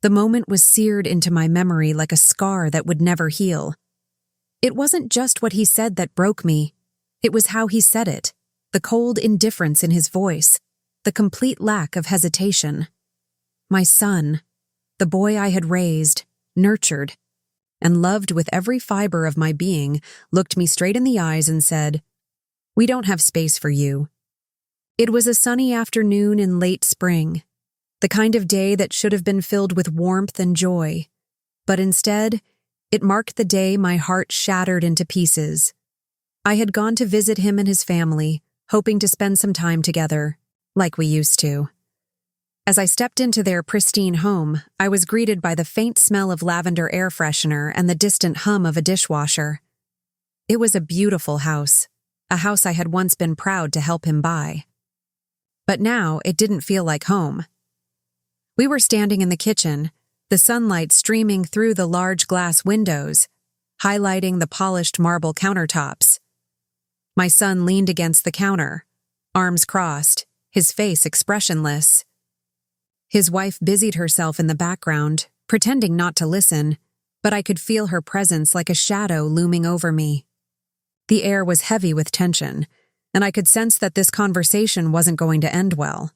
The moment was seared into my memory like a scar that would never heal. It wasn't just what he said that broke me. It was how he said it, the cold indifference in his voice, the complete lack of hesitation. My son, the boy I had raised, nurtured, and loved with every fiber of my being, looked me straight in the eyes and said, "We don't have space for you." It was a sunny afternoon in late spring, the kind of day that should have been filled with warmth and joy, but instead, it marked the day my heart shattered into pieces. I had gone to visit him and his family, hoping to spend some time together, like we used to. As I stepped into their pristine home, I was greeted by the faint smell of lavender air freshener and the distant hum of a dishwasher. It was a beautiful house, a house I had once been proud to help him buy. But now it didn't feel like home. We were standing in the kitchen, the sunlight streaming through the large glass windows, highlighting the polished marble countertops. My son leaned against the counter, arms crossed, his face expressionless. His wife busied herself in the background, pretending not to listen, but I could feel her presence like a shadow looming over me. The air was heavy with tension, and I could sense that this conversation wasn't going to end well.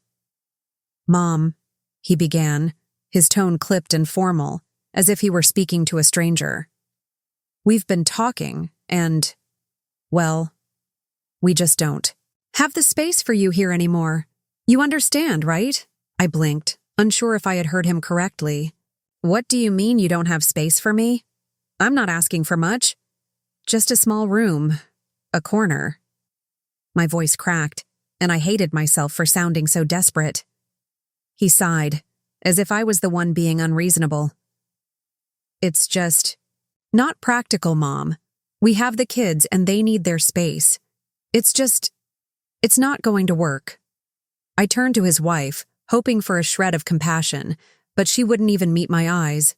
"Mom," he began, his tone clipped and formal, as if he were speaking to a stranger. "We've been talking, and, well, we just don't have the space for you here anymore. You understand, right?" I blinked, unsure if I had heard him correctly. "What do you mean you don't have space for me? I'm not asking for much. Just a small room, a corner." My voice cracked, and I hated myself for sounding so desperate. He sighed, as if I was the one being unreasonable. "It's just not practical, Mom. We have the kids and they need their space. It's not going to work." I turned to his wife, hoping for a shred of compassion, but she wouldn't even meet my eyes.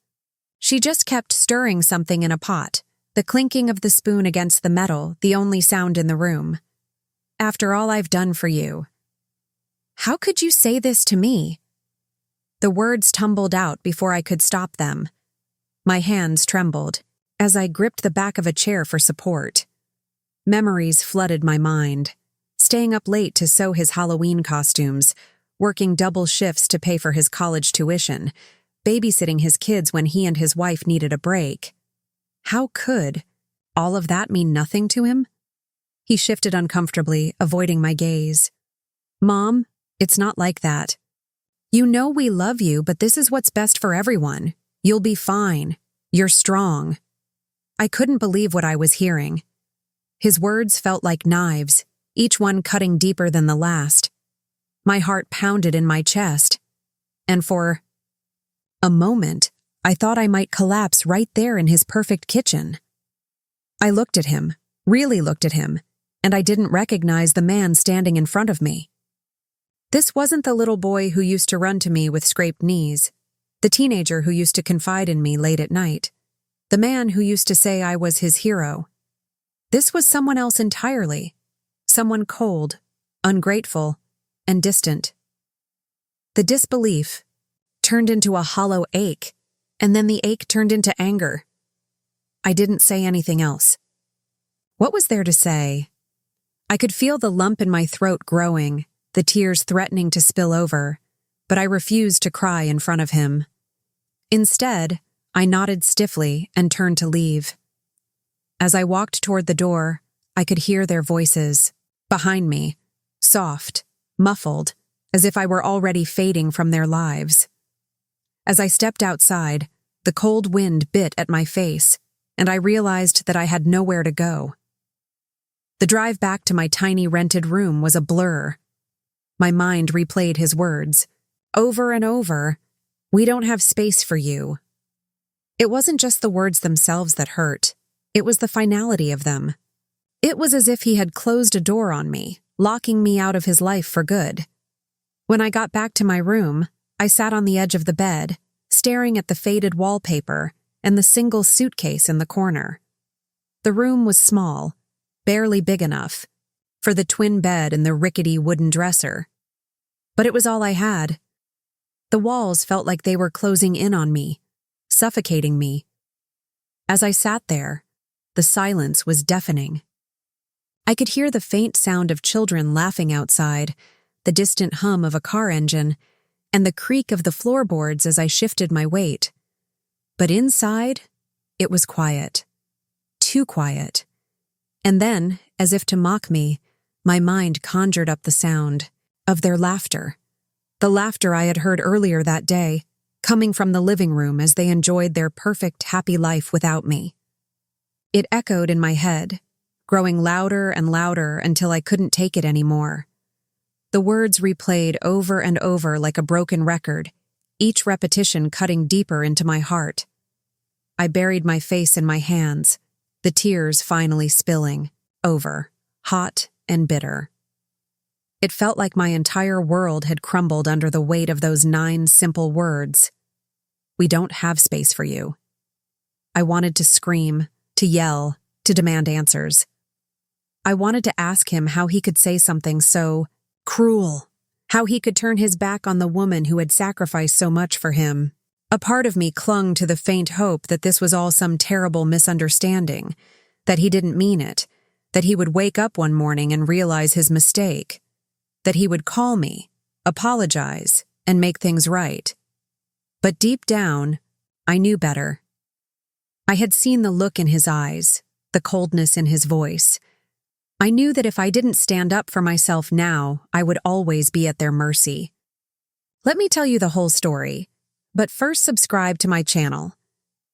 She just kept stirring something in a pot, the clinking of the spoon against the metal, the only sound in the room. "After all I've done for you." "How could you say this to me?" The words tumbled out before I could stop them. My hands trembled as I gripped the back of a chair for support. Memories flooded my mind, staying up late to sew his Halloween costumes, working double shifts to pay for his college tuition, babysitting his kids when he and his wife needed a break. How could all of that mean nothing to him? He shifted uncomfortably, avoiding my gaze. "Mom, it's not like that. You know we love you, but this is what's best for everyone. You'll be fine. You're strong." I couldn't believe what I was hearing. His words felt like knives, each one cutting deeper than the last. My heart pounded in my chest, and for a moment, I thought I might collapse right there in his perfect kitchen. I looked at him, really looked at him, and I didn't recognize the man standing in front of me. This wasn't the little boy who used to run to me with scraped knees, the teenager who used to confide in me late at night, the man who used to say I was his hero. This was someone else entirely, someone cold, ungrateful, and distant. The disbelief turned into a hollow ache, and then the ache turned into anger. I didn't say anything else. What was there to say? I could feel the lump in my throat growing, the tears threatening to spill over, but I refused to cry in front of him. Instead, I nodded stiffly and turned to leave. As I walked toward the door, I could hear their voices, behind me, soft, muffled, as if I were already fading from their lives. As I stepped outside, the cold wind bit at my face, and I realized that I had nowhere to go. The drive back to my tiny rented room was a blur. My mind replayed his words, over and over, "We don't have space for you." It wasn't just the words themselves that hurt, it was the finality of them. It was as if he had closed a door on me, locking me out of his life for good. When I got back to my room, I sat on the edge of the bed, staring at the faded wallpaper and the single suitcase in the corner. The room was small, barely big enough, for the twin bed and the rickety wooden dresser. But it was all I had. The walls felt like they were closing in on me, suffocating me. As I sat there, the silence was deafening. I could hear the faint sound of children laughing outside, the distant hum of a car engine, and the creak of the floorboards as I shifted my weight. But inside, it was quiet. Too quiet. And then, as if to mock me, my mind conjured up the sound of their laughter. The laughter I had heard earlier that day, coming from the living room as they enjoyed their perfect, happy life without me. It echoed in my head, growing louder and louder until I couldn't take it anymore. The words replayed over and over like a broken record, each repetition cutting deeper into my heart. I buried my face in my hands, the tears finally spilling over, hot and bitter. It felt like my entire world had crumbled under the weight of those 9 simple words. We don't have space for you. I wanted to scream, to yell, to demand answers. I wanted to ask him how he could say something so cruel, how he could turn his back on the woman who had sacrificed so much for him. A part of me clung to the faint hope that this was all some terrible misunderstanding, that he didn't mean it, that he would wake up one morning and realize his mistake, that he would call me, apologize, and make things right. But deep down, I knew better. I had seen the look in his eyes, the coldness in his voice. I knew that if I didn't stand up for myself now, I would always be at their mercy. Let me tell you the whole story, but first subscribe to my channel.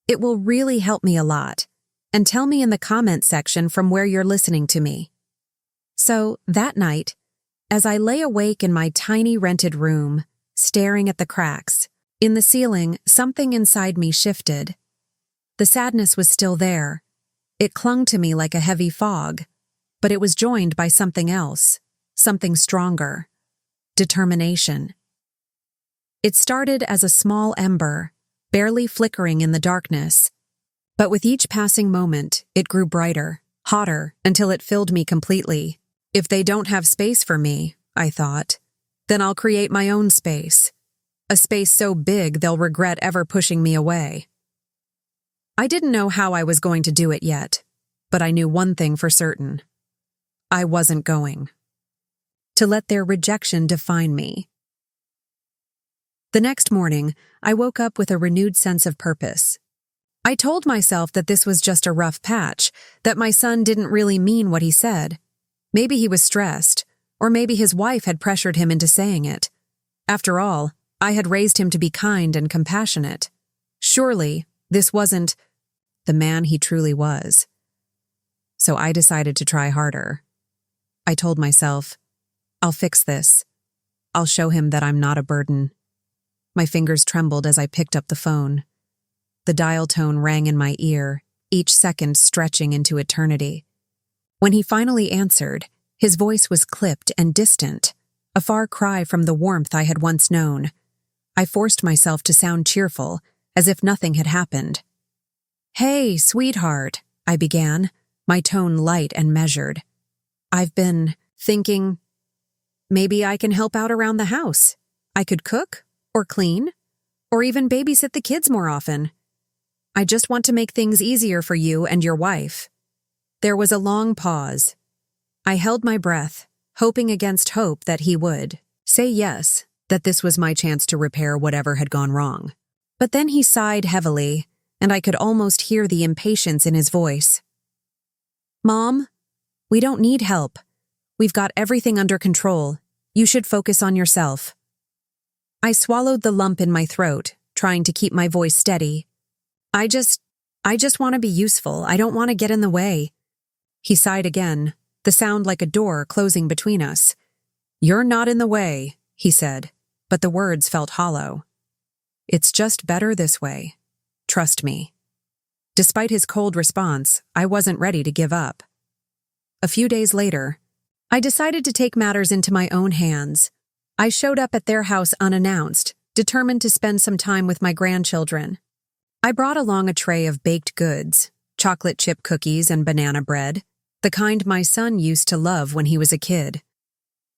It will really help me a lot, and tell me in the comment section from where you're listening to me. So, that night, as I lay awake in my tiny rented room, staring at the cracks in the ceiling, something inside me shifted. The sadness was still there. It clung to me like a heavy fog, but it was joined by something else, something stronger: determination. It started as a small ember, barely flickering in the darkness, but with each passing moment, it grew brighter, hotter, until it filled me completely. If they don't have space for me, I thought, then I'll create my own space. A space so big they'll regret ever pushing me away. I didn't know how I was going to do it yet, but I knew one thing for certain. I wasn't going to let their rejection define me. The next morning, I woke up with a renewed sense of purpose. I told myself that this was just a rough patch, that my son didn't really mean what he said. Maybe he was stressed, or maybe his wife had pressured him into saying it. After all, I had raised him to be kind and compassionate. Surely, this wasn't the man he truly was. So I decided to try harder. I told myself, I'll fix this. I'll show him that I'm not a burden. My fingers trembled as I picked up the phone. The dial tone rang in my ear, each second stretching into eternity. When he finally answered, his voice was clipped and distant, a far cry from the warmth I had once known. I forced myself to sound cheerful, as if nothing had happened. "Hey, sweetheart," I began, my tone light and measured. "I've been thinking maybe I can help out around the house. I could cook, or clean, or even babysit the kids more often. I just want to make things easier for you and your wife." There was a long pause. I held my breath, hoping against hope that he would say yes, that this was my chance to repair whatever had gone wrong. But then he sighed heavily, and I could almost hear the impatience in his voice. "Mom, we don't need help. We've got everything under control. You should focus on yourself." I swallowed the lump in my throat, trying to keep my voice steady. I just want to be useful. I don't want to get in the way." He sighed again, the sound like a door closing between us. "You're not in the way," he said, but the words felt hollow. "It's just better this way. Trust me." Despite his cold response, I wasn't ready to give up. A few days later, I decided to take matters into my own hands. I showed up at their house unannounced, determined to spend some time with my grandchildren. I brought along a tray of baked goods, chocolate chip cookies and banana bread, the kind my son used to love when he was a kid.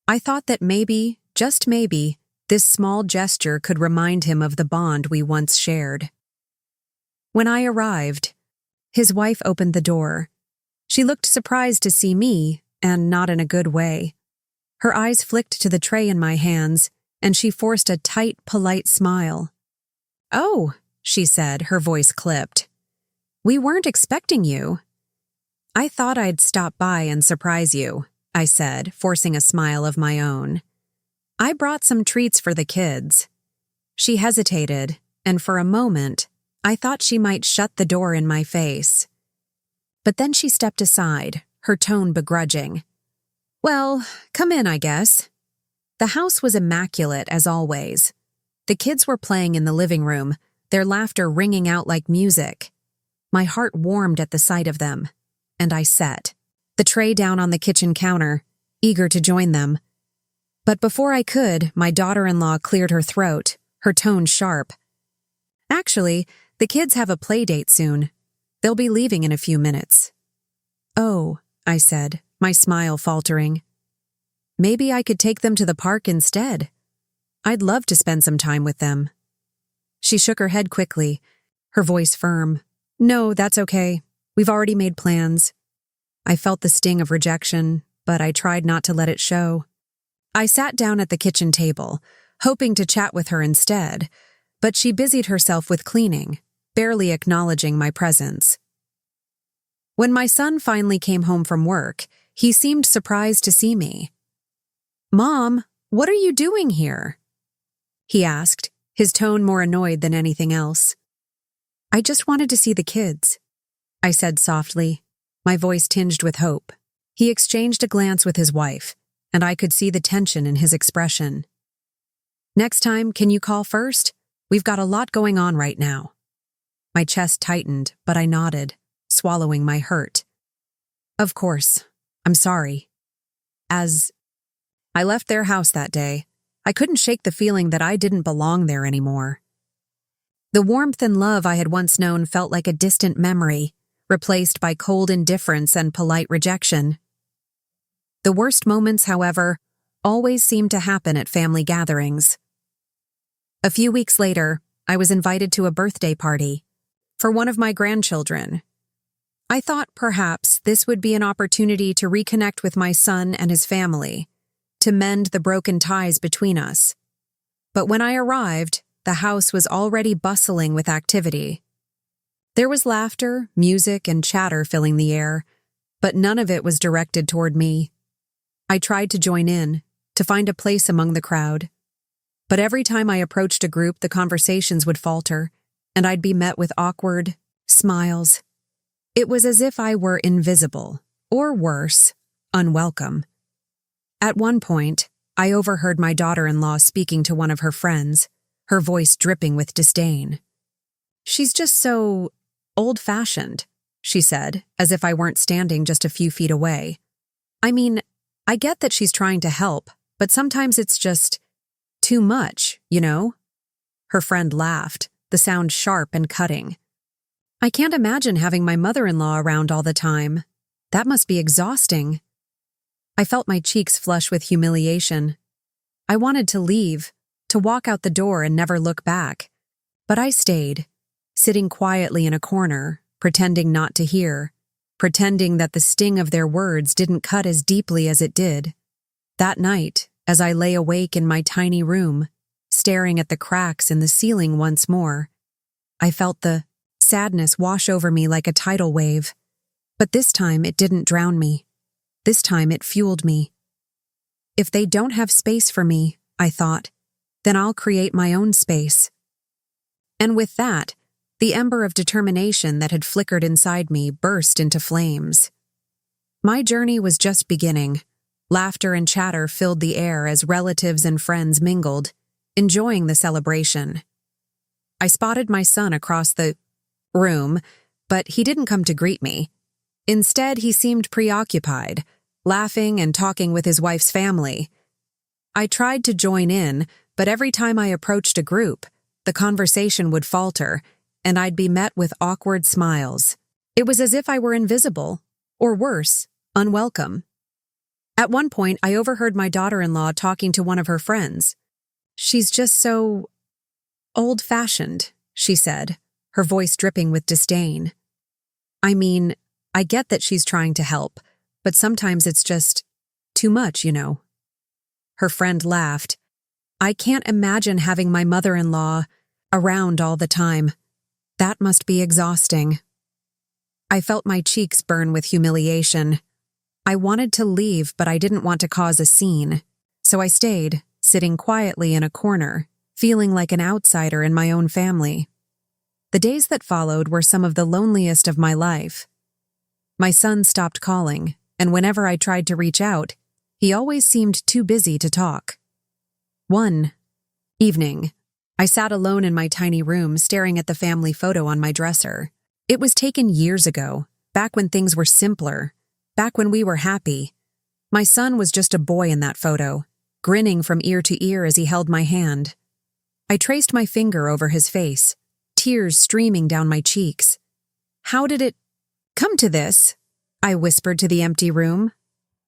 I thought that maybe, just maybe, This small gesture could remind him of the bond we once shared. When I arrived, his wife opened the door. She looked surprised to see me, and not in a good way. Her eyes flicked to the tray in my hands, and she forced a tight, polite smile. "Oh," she said, her voice clipped. "We weren't expecting you." "I thought I'd stop by and surprise you," I said, forcing a smile of my own. "I brought some treats for the kids." She hesitated, and for a moment, I thought she might shut the door in my face. But then she stepped aside, her tone begrudging. "Well, come in, I guess." The house was immaculate as always. The kids were playing in the living room, their laughter ringing out like music. My heart warmed at the sight of them, and I sat, the tray down on the kitchen counter, eager to join them. But before I could, my daughter-in-law cleared her throat, her tone sharp. "Actually, the kids have a play date soon. They'll be leaving in a few minutes." "Oh," I said, my smile faltering. "Maybe I could take them to the park instead. I'd love to spend some time with them." She shook her head quickly, her voice firm. "No, that's okay. We've already made plans." I felt the sting of rejection, but I tried not to let it show. I sat down at the kitchen table, hoping to chat with her instead, but she busied herself with cleaning, barely acknowledging my presence. When my son finally came home from work, he seemed surprised to see me. "Mom, what are you doing here?" he asked, his tone more annoyed than anything else. "I just wanted to see the kids," I said softly, my voice tinged with hope. He exchanged a glance with his wife, and I could see the tension in his expression. "Next time, can you call first? We've got a lot going on right now." My chest tightened, but I nodded, swallowing my hurt. "Of course. I'm sorry." As I left their house that day, I couldn't shake the feeling that I didn't belong there anymore. The warmth and love I had once known felt like a distant memory, replaced by cold indifference and polite rejection. The worst moments, however, always seemed to happen at family gatherings. A few weeks later, I was invited to a birthday party for one of my grandchildren. I thought perhaps this would be an opportunity to reconnect with my son and his family, to mend the broken ties between us. But when I arrived, the house was already bustling with activity. There was laughter, music, and chatter filling the air, but none of it was directed toward me. I tried to join in, to find a place among the crowd. But every time I approached a group, the conversations would falter, and I'd be met with awkward smiles. It was as if I were invisible, or worse, unwelcome. At one point, I overheard my daughter-in-law speaking to one of her friends, her voice dripping with disdain. "She's just so old-fashioned," she said, as if I weren't standing just a few feet away. "I mean, I get that she's trying to help, but sometimes it's just too much, you know?" Her friend laughed, the sound sharp and cutting. "I can't imagine having my mother-in-law around all the time. That must be exhausting." I felt my cheeks flush with humiliation. I wanted to leave, to walk out the door and never look back. But I stayed, sitting quietly in a corner, pretending not to hear, pretending that the sting of their words didn't cut as deeply as it did. That night, as I lay awake in my tiny room, staring at the cracks in the ceiling once more, I felt the sadness wash over me like a tidal wave. But this time it didn't drown me. This time it fueled me. If they don't have space for me, I thought, then I'll create my own space. And with that, the ember of determination that had flickered inside me burst into flames. My journey was just beginning. Laughter and chatter filled the air as relatives and friends mingled, enjoying the celebration. I spotted my son across the room, but he didn't come to greet me. Instead, he seemed preoccupied, laughing and talking with his wife's family. I tried to join in, but every time I approached a group, the conversation would falter, and I'd be met with awkward smiles. It was as if I were invisible, or worse, unwelcome. At one point, I overheard my daughter-in-law talking to one of her friends. She's just so old-fashioned, she said, her voice dripping with disdain. I mean, I get that she's trying to help, but sometimes it's just too much, you know. Her friend laughed. I can't imagine having my mother-in-law around all the time. That must be exhausting. I felt my cheeks burn with humiliation. I wanted to leave, but I didn't want to cause a scene, so I stayed, sitting quietly in a corner, feeling like an outsider in my own family. The days that followed were some of the loneliest of my life. My son stopped calling, and whenever I tried to reach out, he always seemed too busy to talk. One evening, I sat alone in my tiny room staring at the family photo on my dresser. It was taken years ago, back when things were simpler, back when we were happy. My son was just a boy in that photo, grinning from ear to ear as he held my hand. I traced my finger over his face, tears streaming down my cheeks. How did it come to this? I whispered to the empty room.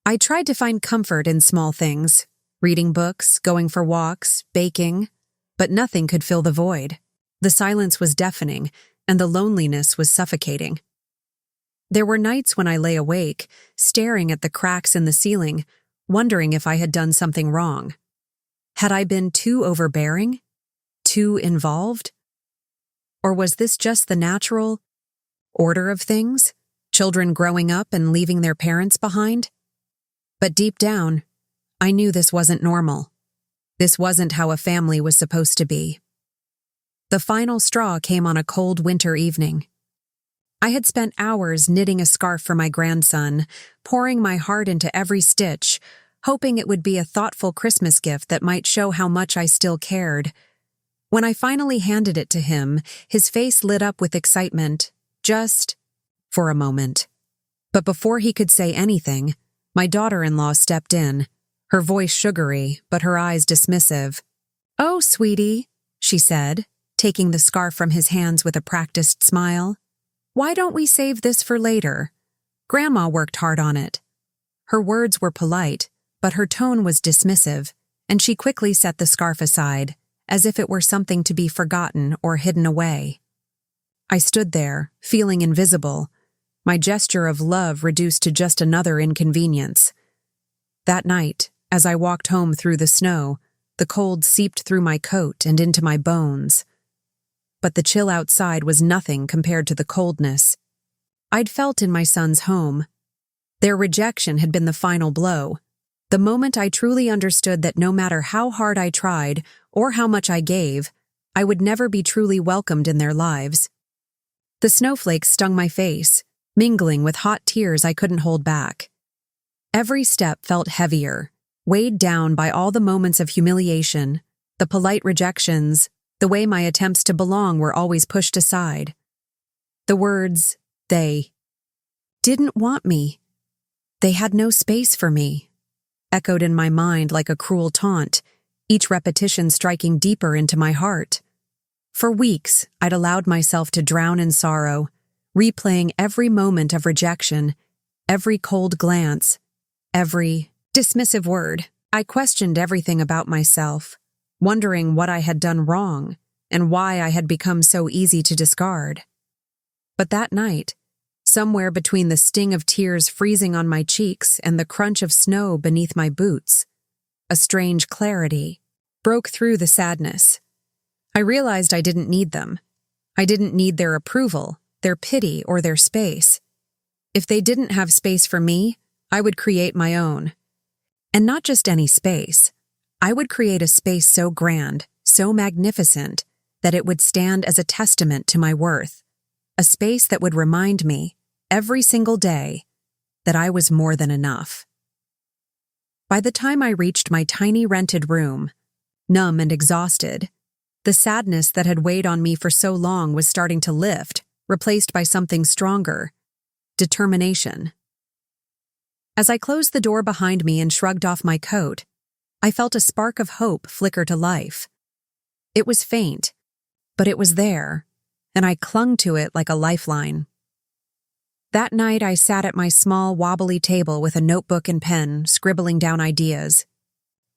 I tried to find comfort in small things, reading books, going for walks, baking, but nothing could fill the void. The silence was deafening, and the loneliness was suffocating. There were nights when I lay awake, staring at the cracks in the ceiling, wondering if I had done something wrong. Had I been too overbearing? Too involved? Or was this just the natural order of things? Children growing up and leaving their parents behind? But deep down, I knew this wasn't normal. This wasn't how a family was supposed to be. The final straw came on a cold winter evening. I had spent hours knitting a scarf for my grandson, pouring my heart into every stitch, hoping it would be a thoughtful Christmas gift that might show how much I still cared. When I finally handed it to him, his face lit up with excitement, just for a moment. But before he could say anything, my daughter-in-law stepped in, her voice sugary, but her eyes dismissive. "Oh, sweetie," she said, taking the scarf from his hands with a practiced smile. "Why don't we save this for later? Grandma worked hard on it." Her words were polite, but her tone was dismissive, and she quickly set the scarf aside, as if it were something to be forgotten or hidden away. I stood there, feeling invisible, my gesture of love reduced to just another inconvenience. That night, as I walked home through the snow, the cold seeped through my coat and into my bones. But the chill outside was nothing compared to the coldness I'd felt in my son's home. Their rejection had been the final blow, the moment I truly understood that no matter how hard I tried or how much I gave, I would never be truly welcomed in their lives. The snowflakes stung my face, mingling with hot tears I couldn't hold back. Every step felt heavier, weighed down by all the moments of humiliation, the polite rejections, the way my attempts to belong were always pushed aside. The words, "they didn't want me, they had no space for me," echoed in my mind like a cruel taunt, each repetition striking deeper into my heart. For weeks, I'd allowed myself to drown in sorrow, replaying every moment of rejection, every cold glance, every dismissive word. I questioned everything about myself, wondering what I had done wrong and why I had become so easy to discard. But that night, somewhere between the sting of tears freezing on my cheeks and the crunch of snow beneath my boots, a strange clarity broke through the sadness. I realized I didn't need them. I didn't need their approval, their pity, or their space. If they didn't have space for me, I would create my own. And not just any space. I would create a space so grand, so magnificent, that it would stand as a testament to my worth. A space that would remind me, every single day, that I was more than enough. By the time I reached my tiny rented room, numb and exhausted, the sadness that had weighed on me for so long was starting to lift, replaced by something stronger: determination. As I closed the door behind me and shrugged off my coat, I felt a spark of hope flicker to life. It was faint, but it was there, and I clung to it like a lifeline. That night I sat at my small, wobbly table with a notebook and pen, scribbling down ideas.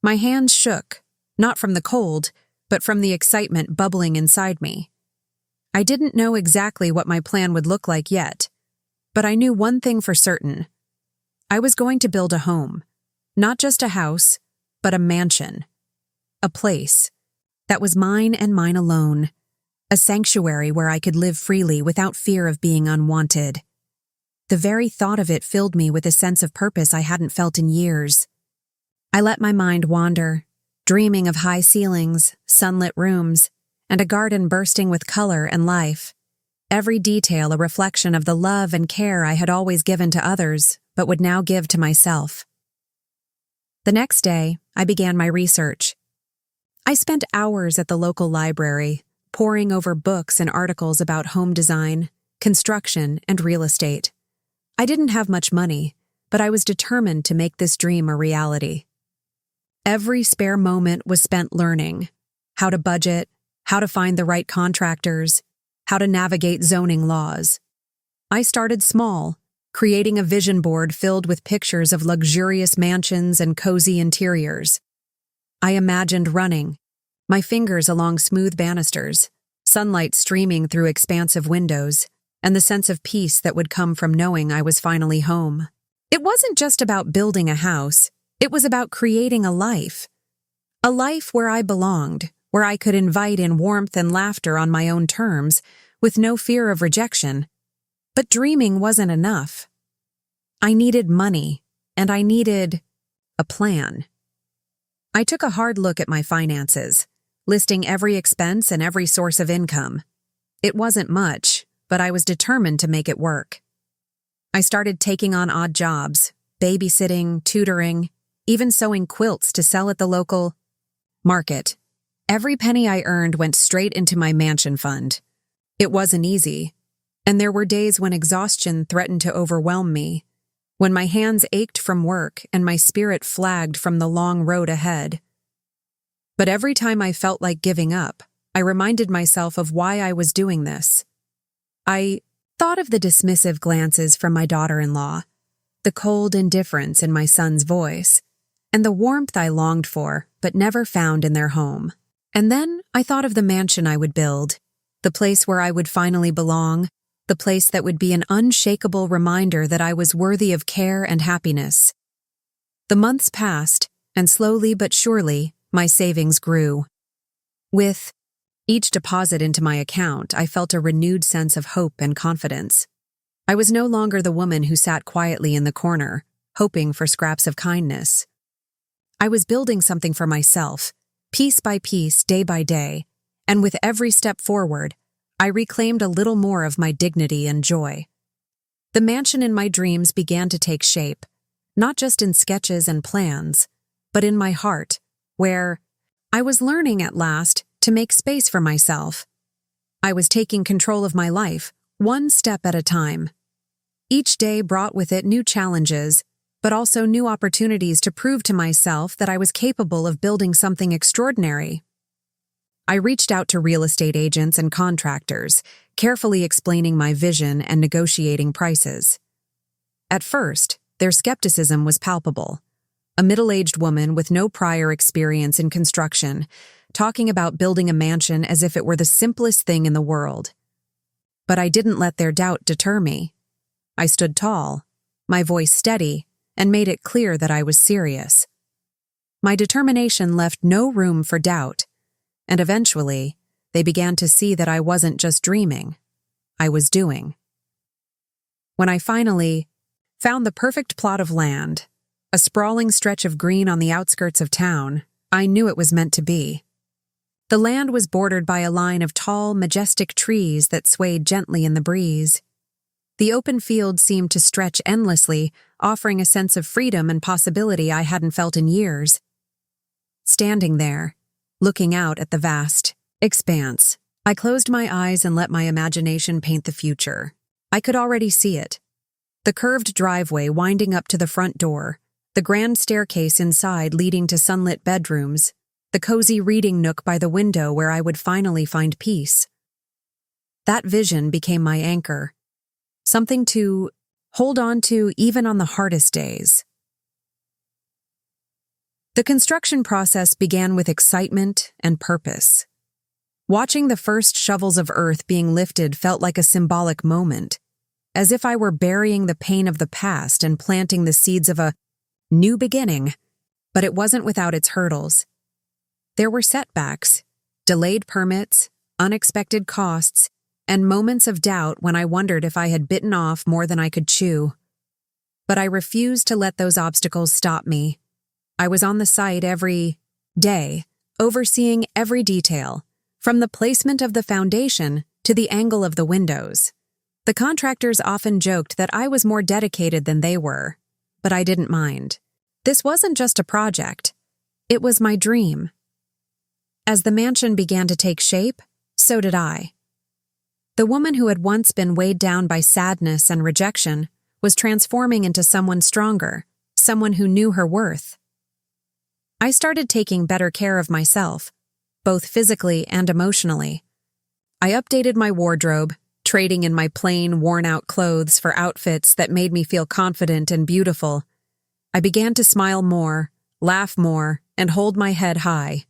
My hands shook, not from the cold, but from the excitement bubbling inside me. I didn't know exactly what my plan would look like yet, but I knew one thing for certain. I was going to build a home, not just a house, but a mansion, a place that was mine and mine alone, a sanctuary where I could live freely without fear of being unwanted. The very thought of it filled me with a sense of purpose I hadn't felt in years. I let my mind wander, dreaming of high ceilings, sunlit rooms, and a garden bursting with color and life, every detail a reflection of the love and care I had always given to others but would now give to myself. The next day, I began my research. I spent hours at the local library, poring over books and articles about home design, construction, and real estate. I didn't have much money, but I was determined to make this dream a reality. Every spare moment was spent learning how to budget, how to find the right contractors, how to navigate zoning laws. I started small, creating a vision board filled with pictures of luxurious mansions and cozy interiors. I imagined running, my fingers along smooth banisters, sunlight streaming through expansive windows, and the sense of peace that would come from knowing I was finally home. It wasn't just about building a house, it was about creating a life where I belonged, where I could invite in warmth and laughter on my own terms, with no fear of rejection. But dreaming wasn't enough. I needed money, and I needed a plan. I took a hard look at my finances, listing every expense and every source of income. It wasn't much, but I was determined to make it work. I started taking on odd jobs, babysitting, tutoring, even sewing quilts to sell at the local market. Every penny I earned went straight into my mansion fund. It wasn't easy, and there were days when exhaustion threatened to overwhelm me, when my hands ached from work and my spirit flagged from the long road ahead. But every time I felt like giving up, I reminded myself of why I was doing this. I thought of the dismissive glances from my daughter-in-law, the cold indifference in my son's voice, and the warmth I longed for but never found in their home. And then I thought of the mansion I would build, the place where I would finally belong, the place that would be an unshakable reminder that I was worthy of care and happiness. The months passed, and slowly but surely, my savings grew. With each deposit into my account, I felt a renewed sense of hope and confidence. I was no longer the woman who sat quietly in the corner, hoping for scraps of kindness. I was building something for myself, piece by piece, day by day, and with every step forward, I reclaimed a little more of my dignity and joy. The mansion in my dreams began to take shape, not just in sketches and plans, but in my heart, where I was learning at last to make space for myself. I was taking control of my life, one step at a time. Each day brought with it new challenges, but also new opportunities to prove to myself that I was capable of building something extraordinary. I reached out to real estate agents and contractors, carefully explaining my vision and negotiating prices. At first, their skepticism was palpable. A middle-aged woman with no prior experience in construction, talking about building a mansion as if it were the simplest thing in the world. But I didn't let their doubt deter me. I stood tall, my voice steady, and made it clear that I was serious. My determination left no room for doubt, and eventually, they began to see that I wasn't just dreaming, I was doing. When I finally found the perfect plot of land, a sprawling stretch of green on the outskirts of town, I knew it was meant to be. The land was bordered by a line of tall, majestic trees that swayed gently in the breeze. The open field seemed to stretch endlessly, offering a sense of freedom and possibility I hadn't felt in years. Standing there, looking out at the vast expanse, I closed my eyes and let my imagination paint the future. I could already see it. The curved driveway winding up to the front door, the grand staircase inside leading to sunlit bedrooms, the cozy reading nook by the window where I would finally find peace. That vision became my anchor, something to hold on to even on the hardest days. The construction process began with excitement and purpose. Watching the first shovels of earth being lifted felt like a symbolic moment, as if I were burying the pain of the past and planting the seeds of a new beginning, but it wasn't without its hurdles. There were setbacks, delayed permits, unexpected costs, and moments of doubt when I wondered if I had bitten off more than I could chew. But I refused to let those obstacles stop me. I was on the site every day, overseeing every detail, from the placement of the foundation to the angle of the windows. The contractors often joked that I was more dedicated than they were, but I didn't mind. This wasn't just a project. It was my dream. As the mansion began to take shape, so did I. The woman who had once been weighed down by sadness and rejection was transforming into someone stronger, someone who knew her worth. I started taking better care of myself, both physically and emotionally. I updated my wardrobe, trading in my plain, worn-out clothes for outfits that made me feel confident and beautiful. I began to smile more, laugh more, and hold my head high.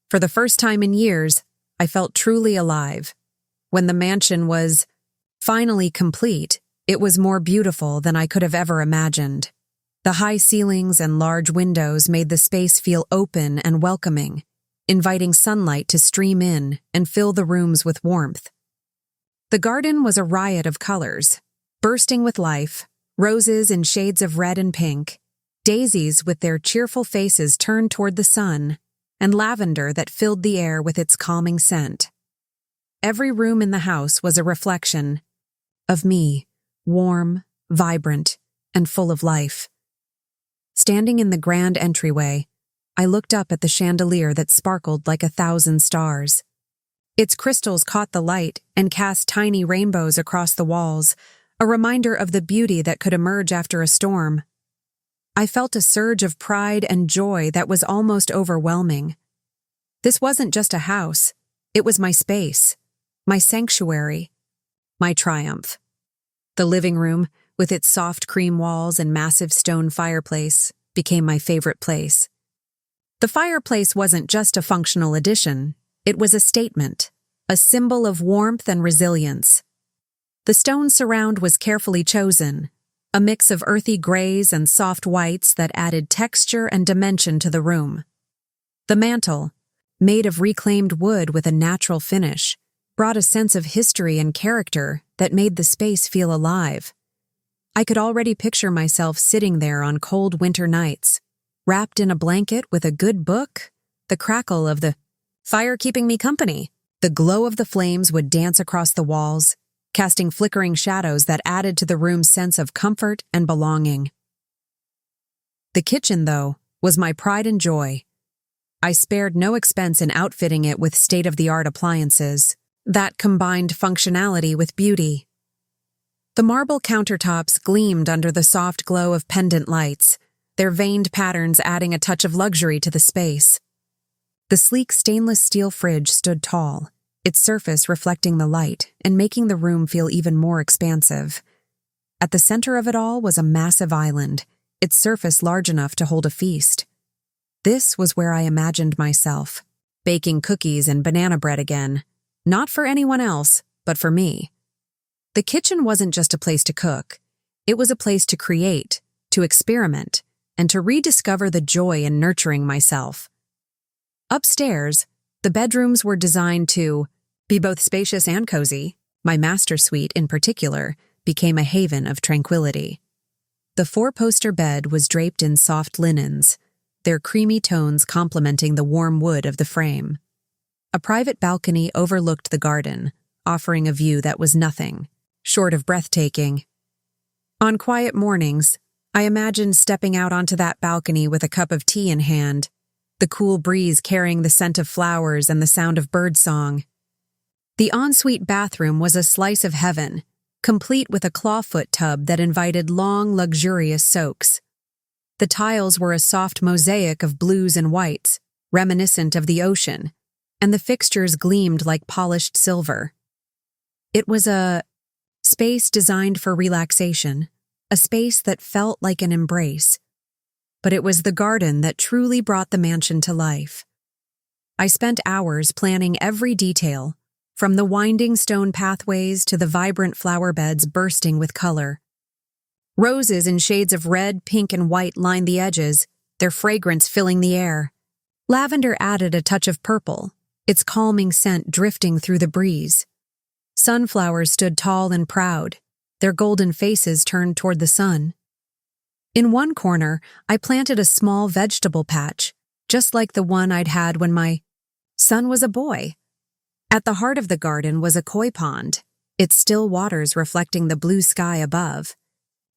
For the first time in years, I felt truly alive. When the mansion was finally complete, it was more beautiful than I could have ever imagined. The high ceilings and large windows made the space feel open and welcoming, inviting sunlight to stream in and fill the rooms with warmth. The garden was a riot of colors, bursting with life, roses in shades of red and pink, daisies with their cheerful faces turned toward the sun, and lavender that filled the air with its calming scent. Every room in the house was a reflection of me, warm, vibrant, and full of life. Standing in the grand entryway, I looked up at the chandelier that sparkled like 1,000 stars. Its crystals caught the light and cast tiny rainbows across the walls, a reminder of the beauty that could emerge after a storm. I felt a surge of pride and joy that was almost overwhelming. This wasn't just a house, it was my space, my sanctuary, my triumph. The living room, with its soft cream walls and massive stone fireplace, became my favorite place. The fireplace wasn't just a functional addition, it was a statement, a symbol of warmth and resilience. The stone surround was carefully chosen, a mix of earthy grays and soft whites that added texture and dimension to the room. The mantel, made of reclaimed wood with a natural finish, brought a sense of history and character that made the space feel alive. I could already picture myself sitting there on cold winter nights, wrapped in a blanket with a good book, the crackle of the fire keeping me company. The glow of the flames would dance across the walls, casting flickering shadows that added to the room's sense of comfort and belonging. The kitchen, though, was my pride and joy. I spared no expense in outfitting it with state-of-the-art appliances that combined functionality with beauty. The marble countertops gleamed under the soft glow of pendant lights, their veined patterns adding a touch of luxury to the space. The sleek stainless steel fridge stood tall, its surface reflecting the light and making the room feel even more expansive. At the center of it all was a massive island, its surface large enough to hold a feast. This was where I imagined myself, baking cookies and banana bread again, not for anyone else, but for me. The kitchen wasn't just a place to cook. It was a place to create, to experiment, and to rediscover the joy in nurturing myself. Upstairs, the bedrooms were designed to be both spacious and cozy. My master suite, in particular, became a haven of tranquility. The four-poster bed was draped in soft linens, their creamy tones complementing the warm wood of the frame. A private balcony overlooked the garden, offering a view that was nothing short of breathtaking. On quiet mornings, I imagined stepping out onto that balcony with a cup of tea in hand, the cool breeze carrying the scent of flowers and the sound of birdsong. The ensuite bathroom was a slice of heaven, complete with a clawfoot tub that invited long, luxurious soaks. The tiles were a soft mosaic of blues and whites, reminiscent of the ocean, and the fixtures gleamed like polished silver. It was a space designed for relaxation, a space that felt like an embrace. but it was the garden that truly brought the mansion to life. I spent hours planning every detail, from the winding stone pathways to the vibrant flower beds bursting with color. Roses in shades of red, pink, and white lined the edges, their fragrance filling the air. Lavender added a touch of purple, its calming scent drifting through the breeze. Sunflowers stood tall and proud, their golden faces turned toward the sun. In one corner, I planted a small vegetable patch, just like the one I'd had when my son was a boy. At the heart of the garden was a koi pond, its still waters reflecting the blue sky above.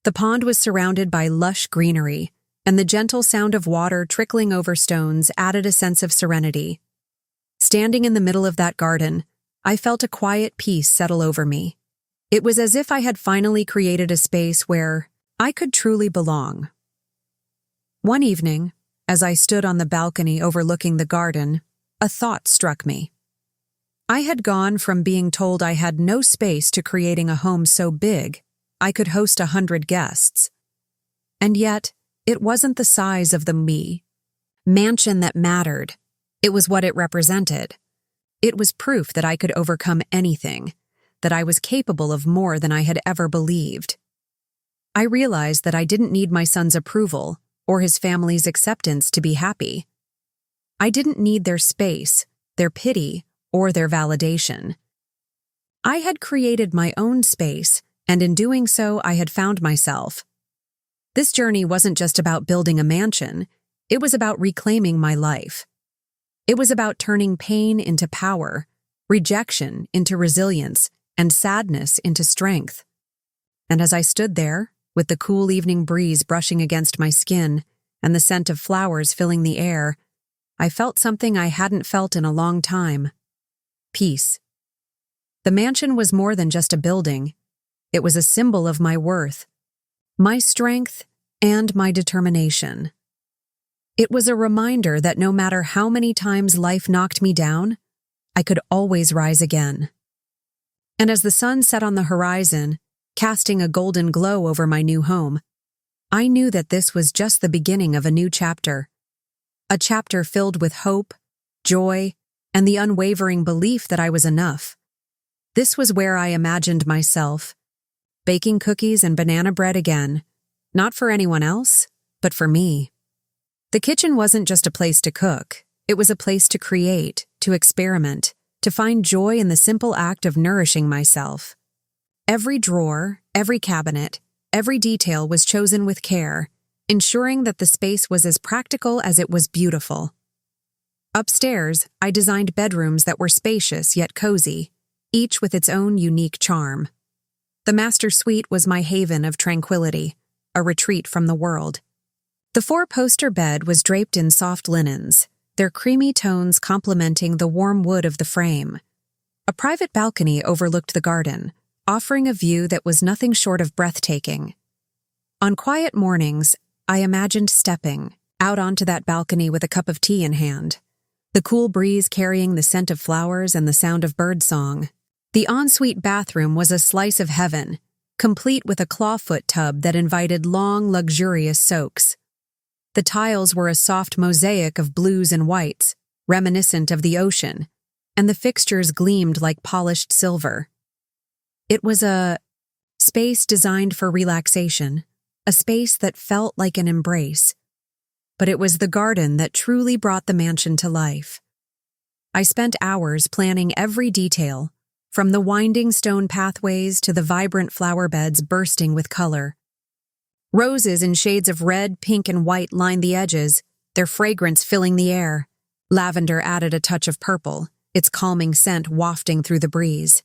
The pond was surrounded by lush greenery, and the gentle sound of water trickling over stones added a sense of serenity. Standing in the middle of that garden, I felt a quiet peace settle over me. It was as if I had finally created a space where I could truly belong. One evening, as I stood on the balcony overlooking the garden, a thought struck me. I had gone from being told I had no space to creating a home so big I could host 100 guests. And yet, it wasn't the size of the mansion that mattered. It was what it represented. It was proof that I could overcome anything, that I was capable of more than I had ever believed. I realized that I didn't need my son's approval or his family's acceptance to be happy. I didn't need their space, their pity, or their validation. I had created my own space, and in doing so, I had found myself. This journey wasn't just about building a mansion, it was about reclaiming my life. It was about turning pain into power, rejection into resilience, and sadness into strength. And as I stood there, with the cool evening breeze brushing against my skin and the scent of flowers filling the air, I felt something I hadn't felt in a long time. Peace. The mansion was more than just a building. It was a symbol of my worth, my strength, and my determination. It was a reminder that no matter how many times life knocked me down, I could always rise again. And as the sun set on the horizon, casting a golden glow over my new home, I knew that this was just the beginning of a new chapter. A chapter filled with hope, joy, and the unwavering belief that I was enough. This was where I imagined myself, baking cookies and banana bread again, not for anyone else, but for me. The kitchen wasn't just a place to cook, it was a place to create, to experiment, to find joy in the simple act of nourishing myself. Every drawer, every cabinet, every detail was chosen with care, ensuring that the space was as practical as it was beautiful. Upstairs, I designed bedrooms that were spacious yet cozy, each with its own unique charm. The master suite was my haven of tranquility, a retreat from the world. The four-poster bed was draped in soft linens, their creamy tones complementing the warm wood of the frame. A private balcony overlooked the garden, offering a view that was nothing short of breathtaking. On quiet mornings, I imagined stepping out onto that balcony with a cup of tea in hand, the cool breeze carrying the scent of flowers and the sound of birdsong. The ensuite bathroom was a slice of heaven, complete with a clawfoot tub that invited long, luxurious soaks. The tiles were a soft mosaic of blues and whites, reminiscent of the ocean, and the fixtures gleamed like polished silver. It was a space designed for relaxation, a space that felt like an embrace. But it was the garden that truly brought the mansion to life. I spent hours planning every detail, from the winding stone pathways to the vibrant flower beds bursting with color. Roses in shades of red, pink, and white lined the edges, their fragrance filling the air. Lavender added a touch of purple, its calming scent wafting through the breeze.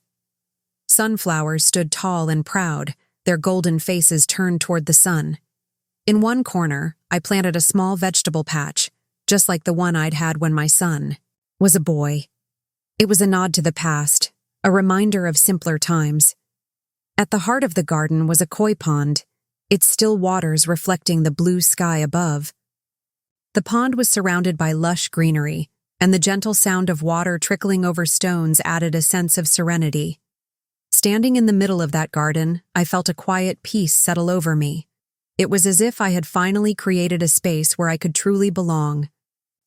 Sunflowers stood tall and proud, their golden faces turned toward the sun. In one corner, I planted a small vegetable patch, just like the one I'd had when my son was a boy. It was a nod to the past, a reminder of simpler times. At the heart of the garden was a koi pond, its still waters reflecting the blue sky above. The pond was surrounded by lush greenery, and the gentle sound of water trickling over stones added a sense of serenity. Standing in the middle of that garden, I felt a quiet peace settle over me. It was as if I had finally created a space where I could truly belong.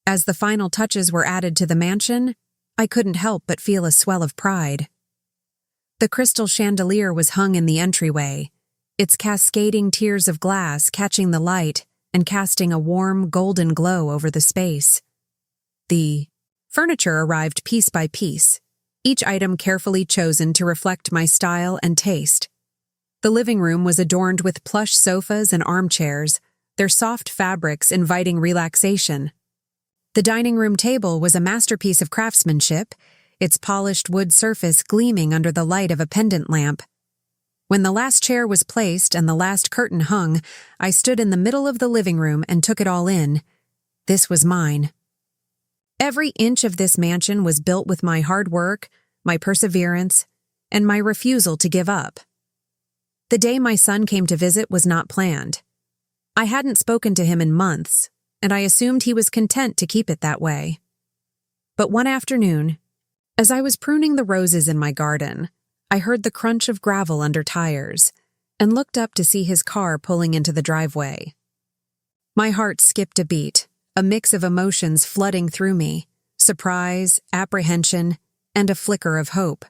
As the final touches were added to the mansion, I couldn't help but feel a swell of pride. The crystal chandelier was hung in the entryway, its cascading tiers of glass catching the light and casting a warm, golden glow over the space. The furniture arrived piece by piece, each item carefully chosen to reflect my style and taste. The living room was adorned with plush sofas and armchairs, their soft fabrics inviting relaxation. The dining room table was a masterpiece of craftsmanship, its polished wood surface gleaming under the light of a pendant lamp. When the last chair was placed and the last curtain hung, I stood in the middle of the living room and took it all in. This was mine. Every inch of this mansion was built with my hard work, my perseverance, and my refusal to give up. The day my son came to visit was not planned. I hadn't spoken to him in months, and I assumed he was content to keep it that way. But one afternoon, as I was pruning the roses in my garden, I heard the crunch of gravel under tires and looked up to see his car pulling into the driveway. My heart skipped a beat, a mix of emotions flooding through me, surprise, apprehension, and a flicker of hope.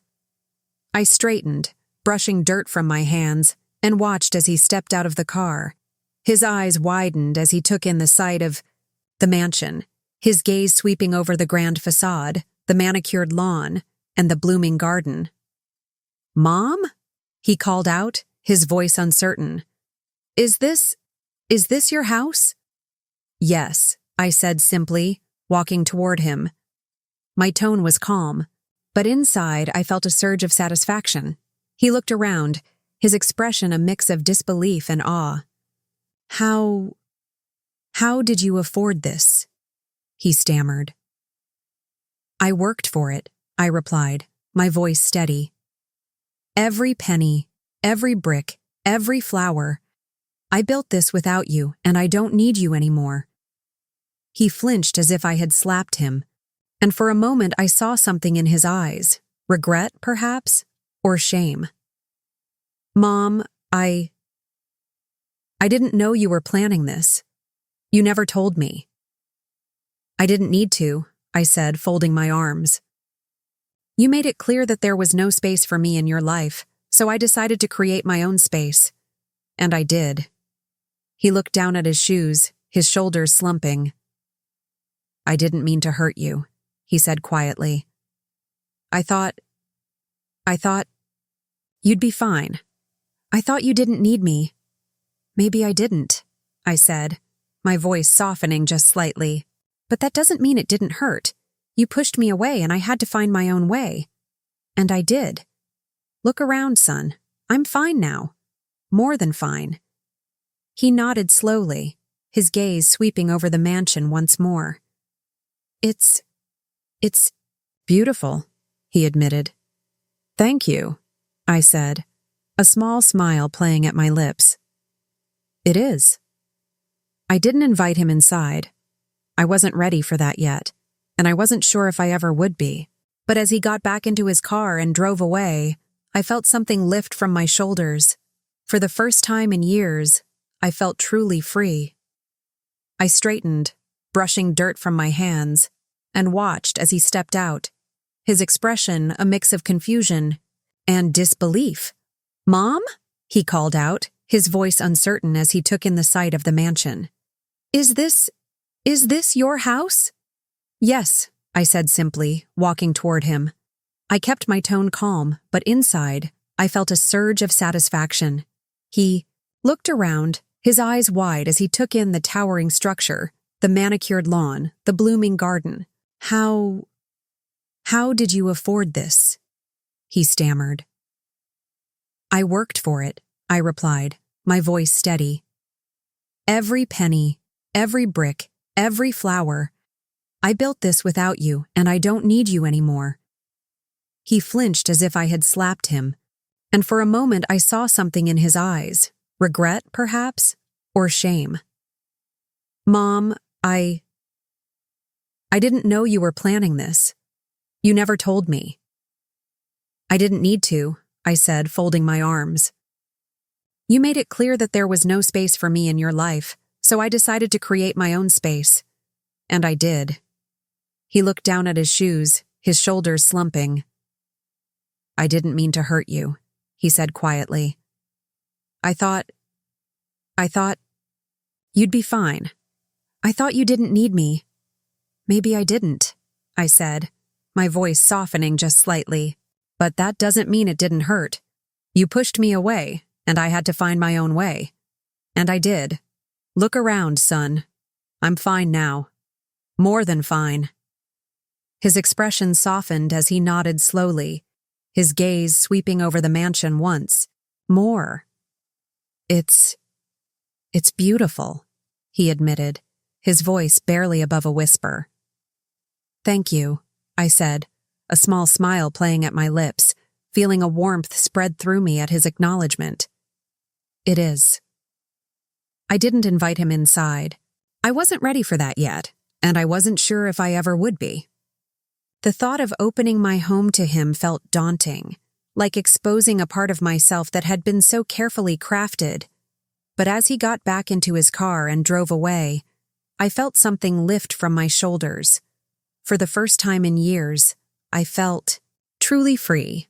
I straightened, brushing dirt from my hands, and watched as he stepped out of the car. His eyes widened as he took in the sight of the mansion, his gaze sweeping over the grand facade, the manicured lawn, and the blooming garden. "Mom?" he called out, his voice uncertain. Is this your house?" "Yes," I said simply, walking toward him. My tone was calm, but inside I felt a surge of satisfaction. He looked around, his expression a mix of disbelief and awe. How did you afford this?" he stammered. "I worked for it," I replied, my voice steady. "Every penny, every brick, every flower. I built this without you, and I don't need you anymore." He flinched as if I had slapped him, and for a moment I saw something in his eyes, regret, perhaps, or shame. "Mom, I didn't know you were planning this. You never told me." "I didn't need to," I said, folding my arms. "You made it clear that there was no space for me in your life, so I decided to create my own space. And I did." He looked down at his shoes, his shoulders slumping. "I didn't mean to hurt you," he said quietly. I thought you'd be fine. I thought you didn't need me." "Maybe I didn't," I said, my voice softening just slightly. "But that doesn't mean it didn't hurt. You pushed me away and I had to find my own way. And I did. Look around, son. I'm fine now. More than fine." He nodded slowly, his gaze sweeping over the mansion once more. It's beautiful," he admitted. "Thank you," I said, a small smile playing at my lips. "It is." I didn't invite him inside. I wasn't ready for that yet, and I wasn't sure if I ever would be. But as he got back into his car and drove away, I felt something lift from my shoulders. For the first time in years, I felt truly free. I straightened, brushing dirt from my hands, and watched as he stepped out, his expression a mix of confusion and disbelief. "Mom?" he called out, his voice uncertain as he took in the sight of the mansion. Is this your house?" "Yes," I said simply, walking toward him. I kept my tone calm, but inside, I felt a surge of satisfaction. He looked around, his eyes wide as he took in the towering structure, the manicured lawn, the blooming garden. How did you afford this?" he stammered. "I worked for it," I replied, my voice steady. "Every penny, every brick, every flower. I built this without you, and I don't need you anymore." He flinched as if I had slapped him, and for a moment I saw something in his eyes, regret, perhaps, or shame. "Mom, I didn't know you were planning this. You never told me." "I didn't need to," I said, folding my arms. You made it clear that there was no space for me in your life, so I decided to create my own space. And I did. He looked down at his shoes, his shoulders slumping. I didn't mean to hurt you, he said quietly. I thought you'd be fine. I thought you didn't need me. Maybe I didn't, I said, my voice softening just slightly. But that doesn't mean it didn't hurt. You pushed me away, and I had to find my own way. And I did. Look around, son. I'm fine now. More than fine. His expression softened as he nodded slowly, his gaze sweeping over the mansion once. More. It's beautiful, he admitted, his voice barely above a whisper. Thank you, I said, a small smile playing at my lips, feeling a warmth spread through me at his acknowledgement. It is. I didn't invite him inside. I wasn't ready for that yet, and I wasn't sure if I ever would be. The thought of opening my home to him felt daunting, like exposing a part of myself that had been so carefully crafted. But as he got back into his car and drove away, I felt something lift from my shoulders. For the first time in years, I felt truly free.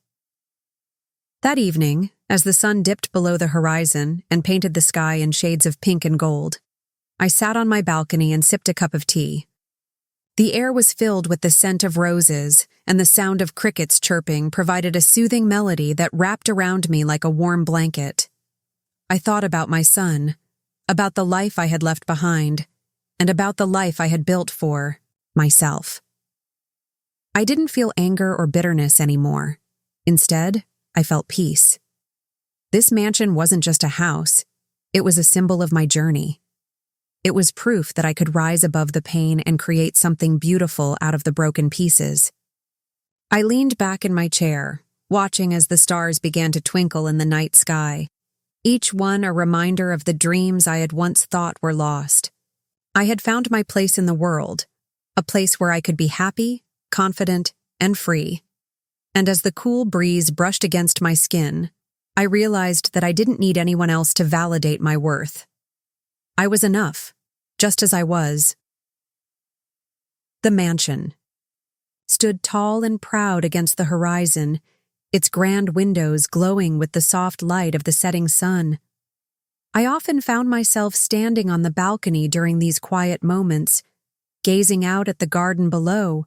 That evening, as the sun dipped below the horizon and painted the sky in shades of pink and gold, I sat on my balcony and sipped a cup of tea. The air was filled with the scent of roses, and the sound of crickets chirping provided a soothing melody that wrapped around me like a warm blanket. I thought about my son, about the life I had left behind, and about the life I had built for myself. I didn't feel anger or bitterness anymore. Instead, I felt peace. This mansion wasn't just a house, it was a symbol of my journey. It was proof that I could rise above the pain and create something beautiful out of the broken pieces. I leaned back in my chair, watching as the stars began to twinkle in the night sky, each one a reminder of the dreams I had once thought were lost. I had found my place in the world, a place where I could be happy, confident, and free. And as the cool breeze brushed against my skin, I realized that I didn't need anyone else to validate my worth. I was enough, just as I was. The mansion stood tall and proud against the horizon, its grand windows glowing with the soft light of the setting sun. I often found myself standing on the balcony during these quiet moments, gazing out at the garden below,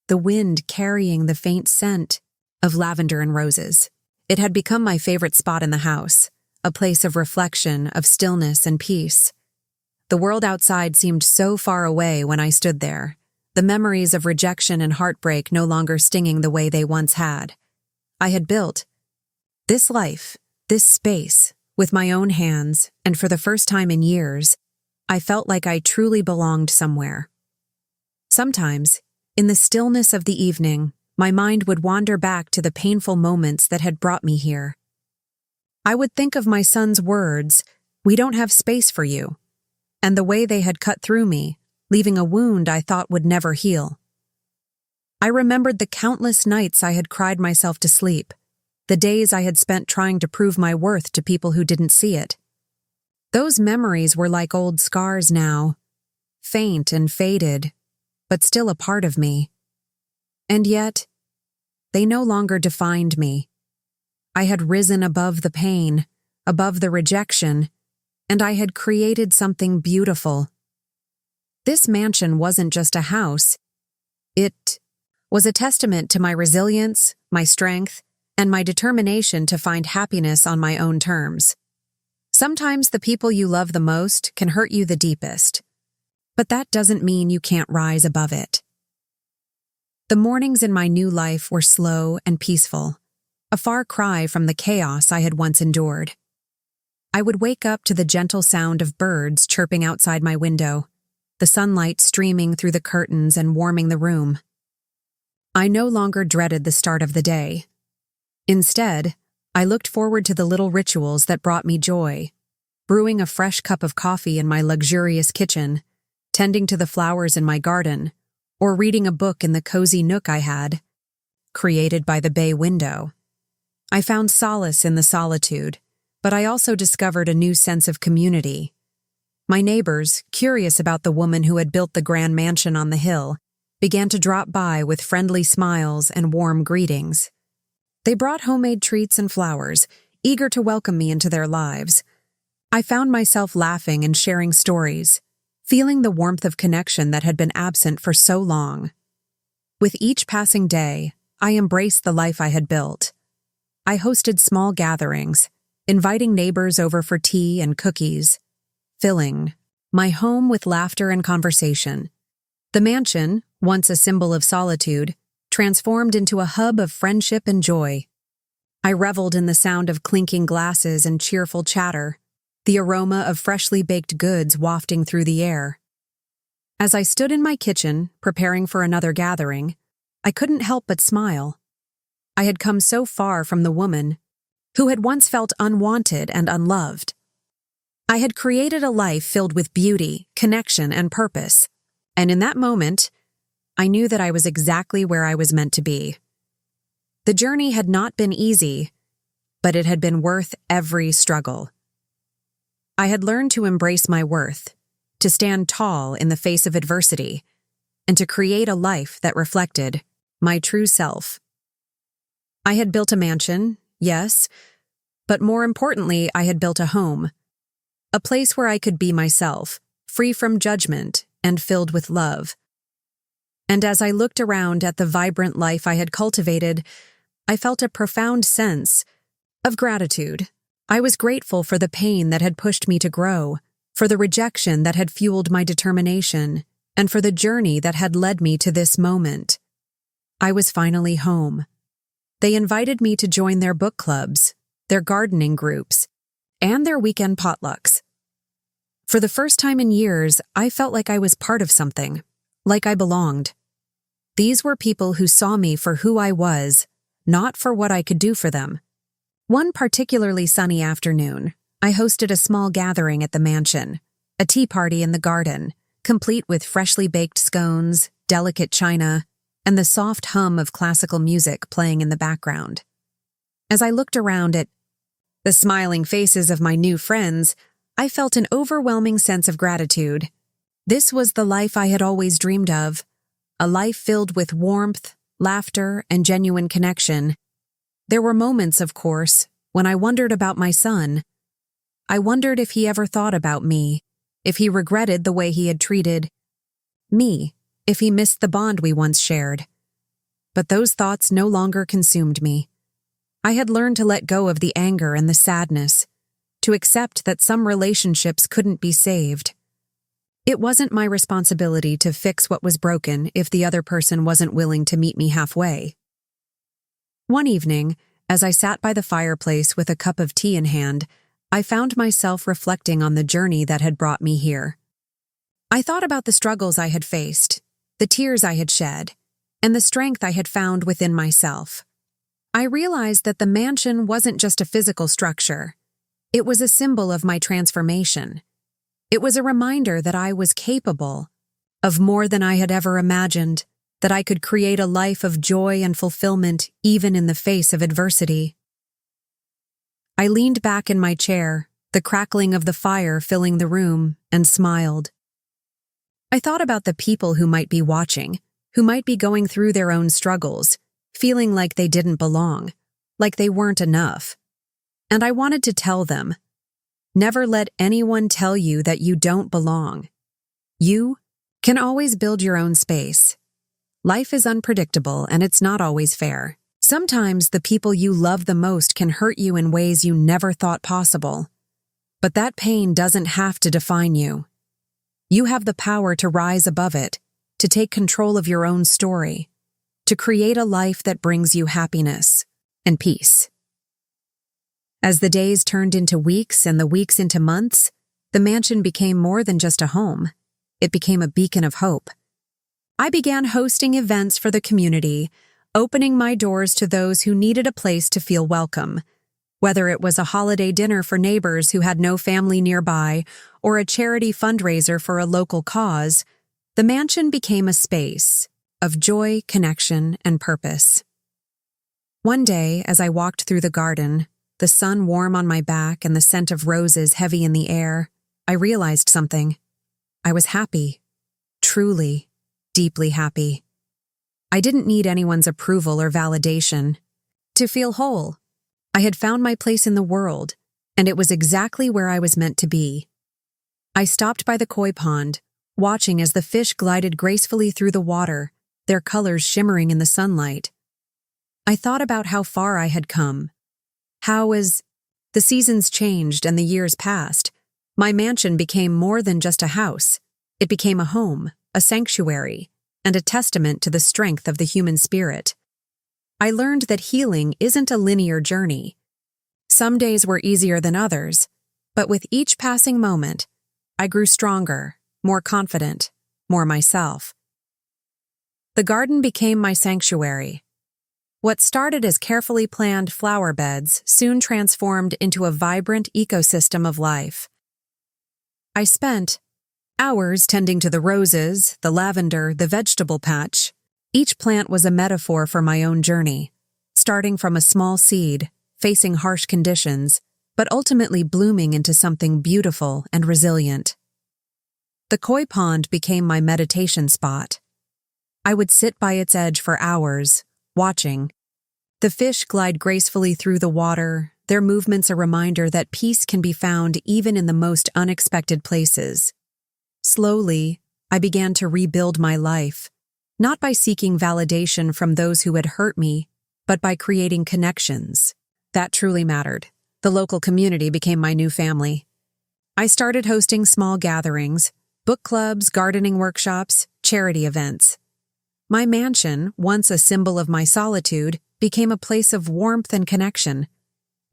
the wind carrying the faint scent of lavender and roses. It had become my favorite spot in the house, a place of reflection, of stillness and peace. The world outside seemed so far away when I stood there, the memories of rejection and heartbreak no longer stinging the way they once had. I had built this life, this space, with my own hands, and for the first time in years, I felt like I truly belonged somewhere. Sometimes, in the stillness of the evening, my mind would wander back to the painful moments that had brought me here. I would think of my son's words, "We don't have space for you," and the way they had cut through me, leaving a wound I thought would never heal. I remembered the countless nights I had cried myself to sleep, the days I had spent trying to prove my worth to people who didn't see it. Those memories were like old scars now, faint and faded, but still a part of me. And yet, they no longer defined me. I had risen above the pain, above the rejection, and I had created something beautiful. This mansion wasn't just a house. It was a testament to my resilience, my strength, and my determination to find happiness on my own terms. Sometimes the people you love the most can hurt you the deepest, but that doesn't mean you can't rise above it. The mornings in my new life were slow and peaceful, a far cry from the chaos I had once endured. I would wake up to the gentle sound of birds chirping outside my window, the sunlight streaming through the curtains and warming the room. I no longer dreaded the start of the day. Instead, I looked forward to the little rituals that brought me joy, brewing a fresh cup of coffee in my luxurious kitchen, tending to the flowers in my garden, or reading a book in the cozy nook I had created by the bay window. I found solace in the solitude, but I also discovered a new sense of community. My neighbors, curious about the woman who had built the grand mansion on the hill, began to drop by with friendly smiles and warm greetings. They brought homemade treats and flowers, eager to welcome me into their lives. I found myself laughing and sharing stories, feeling the warmth of connection that had been absent for so long. With each passing day, I embraced the life I had built. I hosted small gatherings, inviting neighbors over for tea and cookies, filling my home with laughter and conversation. The mansion, once a symbol of solitude, transformed into a hub of friendship and joy. I reveled in the sound of clinking glasses and cheerful chatter, the aroma of freshly baked goods wafting through the air. As I stood in my kitchen, preparing for another gathering, I couldn't help but smile. I had come so far from the woman who had once felt unwanted and unloved. I had created a life filled with beauty, connection, and purpose, and in that moment, I knew that I was exactly where I was meant to be. The journey had not been easy, but it had been worth every struggle. I had learned to embrace my worth, to stand tall in the face of adversity, and to create a life that reflected my true self. I had built a mansion, yes, but more importantly, I had built a home, a place where I could be myself, free from judgment and filled with love. And as I looked around at the vibrant life I had cultivated, I felt a profound sense of gratitude. I was grateful for the pain that had pushed me to grow, for the rejection that had fueled my determination, and for the journey that had led me to this moment. I was finally home. They invited me to join their book clubs, their gardening groups, and their weekend potlucks. For the first time in years, I felt like I was part of something, like I belonged. These were people who saw me for who I was, not for what I could do for them. One particularly sunny afternoon, I hosted a small gathering at the mansion, a tea party in the garden, complete with freshly baked scones, delicate china, and the soft hum of classical music playing in the background. As I looked around at the smiling faces of my new friends, I felt an overwhelming sense of gratitude. This was the life I had always dreamed of, a life filled with warmth, laughter, and genuine connection. There were moments, of course, when I wondered about my son. I wondered if he ever thought about me, if he regretted the way he had treated me, if he missed the bond we once shared. But those thoughts no longer consumed me. I had learned to let go of the anger and the sadness, to accept that some relationships couldn't be saved. It wasn't my responsibility to fix what was broken if the other person wasn't willing to meet me halfway. One evening, as I sat by the fireplace with a cup of tea in hand, I found myself reflecting on the journey that had brought me here. I thought about the struggles I had faced, the tears I had shed, and the strength I had found within myself. I realized that the mansion wasn't just a physical structure. It was a symbol of my transformation. It was a reminder that I was capable of more than I had ever imagined, that I could create a life of joy and fulfillment even in the face of adversity. I leaned back in my chair, the crackling of the fire filling the room, and smiled. I thought about the people who might be watching, who might be going through their own struggles, feeling like they didn't belong, like they weren't enough. And I wanted to tell them, never let anyone tell you that you don't belong. You can always build your own space. Life is unpredictable and it's not always fair. Sometimes the people you love the most can hurt you in ways you never thought possible. But that pain doesn't have to define you. You have the power to rise above it, to take control of your own story, to create a life that brings you happiness and peace. As the days turned into weeks and the weeks into months, the mansion became more than just a home. It became a beacon of hope. I began hosting events for the community, opening my doors to those who needed a place to feel welcome. Whether it was a holiday dinner for neighbors who had no family nearby or a charity fundraiser for a local cause, the mansion became a space of joy, connection, and purpose. One day, as I walked through the garden, the sun warm on my back and the scent of roses heavy in the air, I realized something. I was happy. Truly, deeply happy. I didn't need anyone's approval or validation to feel whole. I had found my place in the world, and it was exactly where I was meant to be. I stopped by the koi pond, watching as the fish glided gracefully through the water, their colors shimmering in the sunlight. I thought about how far I had come. How, as the seasons changed and the years passed, my mansion became more than just a house. It became a home, a sanctuary, and a testament to the strength of the human spirit. I learned that healing isn't a linear journey. Some days were easier than others, but with each passing moment, I grew stronger, more confident, more myself. The garden became my sanctuary. What started as carefully planned flower beds soon transformed into a vibrant ecosystem of life. I spent hours tending to the roses, the lavender, the vegetable patch. Each plant was a metaphor for my own journey, starting from a small seed, facing harsh conditions, but ultimately blooming into something beautiful and resilient. The koi pond became my meditation spot. I would sit by its edge for hours, watching. The fish glide gracefully through the water, their movements a reminder that peace can be found even in the most unexpected places. Slowly, I began to rebuild my life, not by seeking validation from those who had hurt me, but by creating connections. That truly mattered. The local community became my new family. I started hosting small gatherings, book clubs, gardening workshops, charity events. My mansion, once a symbol of my solitude, became a place of warmth and connection.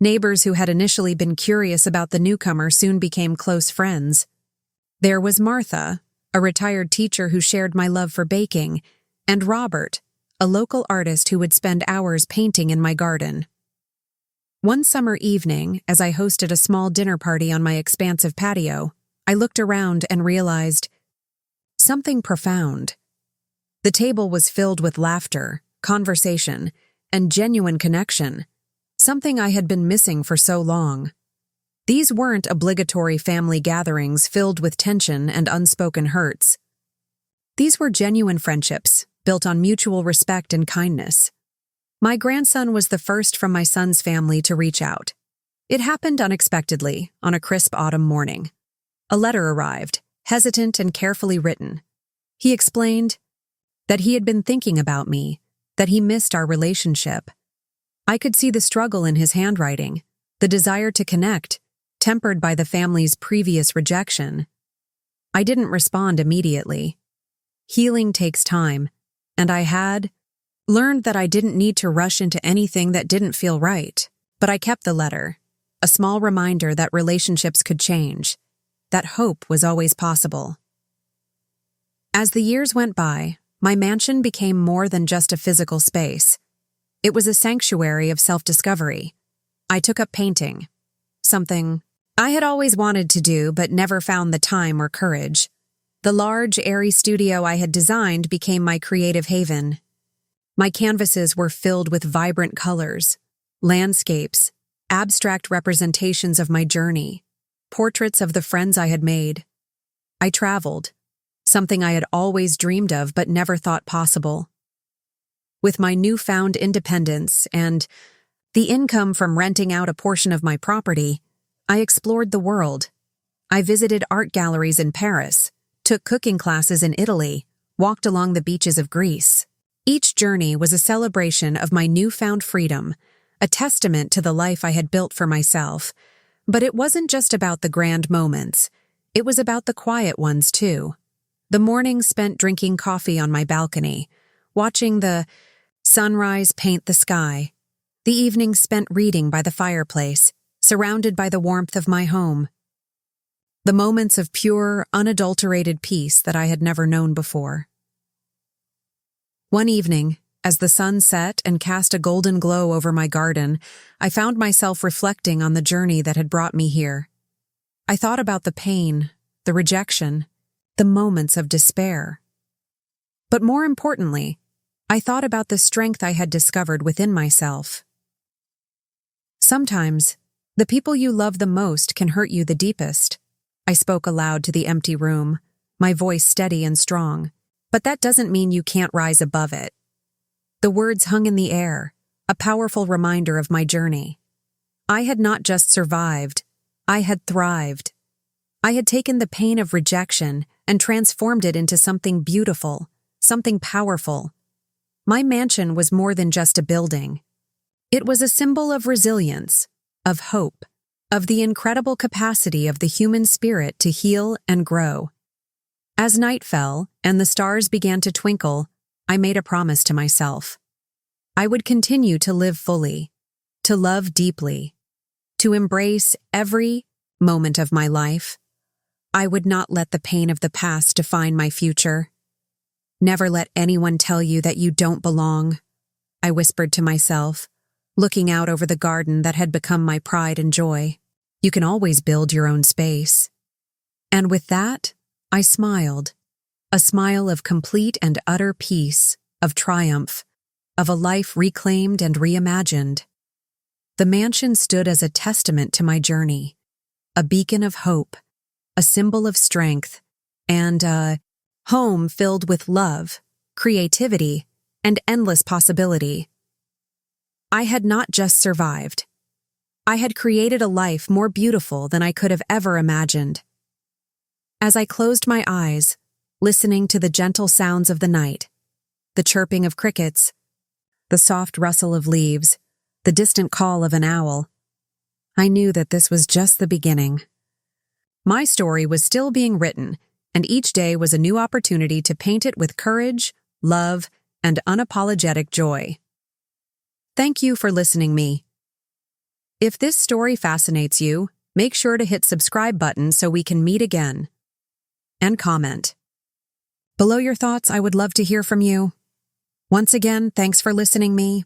Neighbors who had initially been curious about the newcomer soon became close friends. There was Martha, a retired teacher who shared my love for baking, and Robert, a local artist who would spend hours painting in my garden. One summer evening, as I hosted a small dinner party on my expansive patio, I looked around and realized something profound. The table was filled with laughter, conversation, and genuine connection, something I had been missing for so long. These weren't obligatory family gatherings filled with tension and unspoken hurts. These were genuine friendships, built on mutual respect and kindness. My grandson was the first from my son's family to reach out. It happened unexpectedly, on a crisp autumn morning. A letter arrived, hesitant and carefully written. He explained that he had been thinking about me, that he missed our relationship. I could see the struggle in his handwriting, the desire to connect, tempered by the family's previous rejection. I didn't respond immediately. Healing takes time, and I had learned that I didn't need to rush into anything that didn't feel right. But I kept the letter, a small reminder that relationships could change, that hope was always possible. As the years went by, my mansion became more than just a physical space. It was a sanctuary of self-discovery. I took up painting, something I had always wanted to do but never found the time or courage. The large, airy studio I had designed became my creative haven. My canvases were filled with vibrant colors, landscapes, abstract representations of my journey, portraits of the friends I had made. I traveled, something I had always dreamed of but never thought possible. With my newfound independence and the income from renting out a portion of my property, I explored the world. I visited art galleries in Paris, took cooking classes in Italy, walked along the beaches of Greece. Each journey was a celebration of my newfound freedom, a testament to the life I had built for myself. But it wasn't just about the grand moments. It was about the quiet ones, too. The mornings spent drinking coffee on my balcony, watching the sunrise paint the sky. The evenings spent reading by the fireplace, surrounded by the warmth of my home. The moments of pure, unadulterated peace that I had never known before. One evening, as the sun set and cast a golden glow over my garden, I found myself reflecting on the journey that had brought me here. I thought about the pain, the rejection, the moments of despair. But more importantly, I thought about the strength I had discovered within myself. Sometimes, the people you love the most can hurt you the deepest. I spoke aloud to the empty room, my voice steady and strong. But that doesn't mean you can't rise above it. The words hung in the air, a powerful reminder of my journey. I had not just survived, I had thrived. I had taken the pain of rejection and transformed it into something beautiful, something powerful. My mansion was more than just a building. It was a symbol of resilience, of hope, of the incredible capacity of the human spirit to heal and grow. As night fell and the stars began to twinkle, I made a promise to myself. I would continue to live fully, to love deeply, to embrace every moment of my life. I would not let the pain of the past define my future. Never let anyone tell you that you don't belong, I whispered to myself, looking out over the garden that had become my pride and joy. You can always build your own space. And with that, I smiled, a smile of complete and utter peace, of triumph, of a life reclaimed and reimagined. The mansion stood as a testament to my journey, a beacon of hope, a symbol of strength, and a home filled with love, creativity, and endless possibility. I had not just survived. I had created a life more beautiful than I could have ever imagined. As I closed my eyes, listening to the gentle sounds of the night, the chirping of crickets, the soft rustle of leaves, the distant call of an owl, I knew that this was just the beginning. My story was still being written, and each day was a new opportunity to paint it with courage, love, and unapologetic joy. Thank you for listening me. If this story fascinates you, make sure to hit subscribe button so we can meet again. And comment below your thoughts. I would love to hear from you. Once again, thanks for listening me.